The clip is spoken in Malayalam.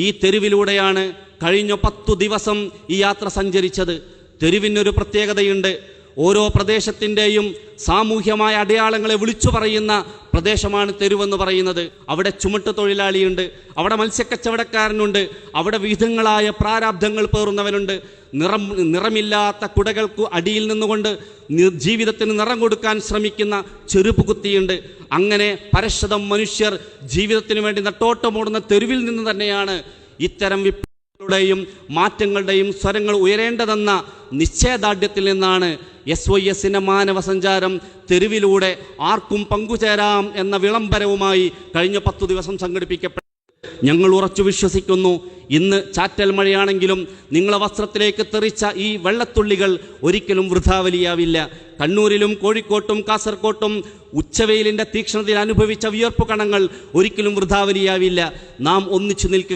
ഈ തെരുവിലൂടെയാണ് കഴിഞ്ഞ 10 ദിവസം ഈ യാത്ര സഞ്ചരിച്ചത്. തെരുവിനൊരു പ്രത്യേകതയുണ്ട്. ഓരോ പ്രദേശത്തിൻ്റെയും സാമൂഹ്യമായ അടയാളങ്ങളെ വിളിച്ചു പറയുന്ന പ്രദേശമാണ് തെരുവെന്ന് പറയുന്നത്. അവിടെ ചുമട്ട് തൊഴിലാളിയുണ്ട്, അവിടെ മത്സ്യക്കച്ചവടക്കാരനുണ്ട്, അവിടെ വിവിധങ്ങളായ പ്രാരാബ്ധങ്ങൾ പേറുന്നവനുണ്ട്, നിറമില്ലാത്ത കുടകൾക്ക് അടിയിൽ നിന്നുകൊണ്ട് ജീവിതത്തിന് നിറം കൊടുക്കാൻ ശ്രമിക്കുന്ന ചെരുപ്പ് കുത്തിയുണ്ട്. അങ്ങനെ പരശതം മനുഷ്യർ ജീവിതത്തിന് വേണ്ടി നെട്ടോട്ടമോടുന്ന തെരുവിൽ നിന്ന് തന്നെയാണ് ഇത്തരം വിപ്ലവങ്ങളുടെയും മാറ്റങ്ങളുടെയും സ്വരങ്ങൾ ഉയരേണ്ടതെന്ന നിശ്ചയദാർഢ്യത്തിൽ നിന്നാണ് SYSന്റെ മാനവ സഞ്ചാരം തെരുവിലൂടെ ആർക്കും പങ്കുചേരാം എന്ന വിളംബരവുമായി കഴിഞ്ഞ 10 ദിവസം സംഘടിപ്പിക്കപ്പെട്ടു. ഞങ്ങൾ ഉറച്ചു വിശ്വസിക്കുന്നു, ഇന്ന് ചാറ്റൽ മഴയാണെങ്കിലും നിങ്ങളെ വസ്ത്രത്തിലേക്ക് തെറിച്ച ഈ വെള്ളത്തുള്ളികൾ ഒരിക്കലും വൃഥാവലിയാവില്ല. കണ്ണൂരിലും കോഴിക്കോട്ടും കാസർകോട്ടും ഉച്ചവെയിലിൻ്റെ തീക്ഷ്ണതയിൽ അനുഭവിച്ച വിയർപ്പ് കണങ്ങൾ ഒരിക്കലും വൃഥാവലിയാവില്ല. നാം ഒന്നിച്ചു നിൽക്കുക.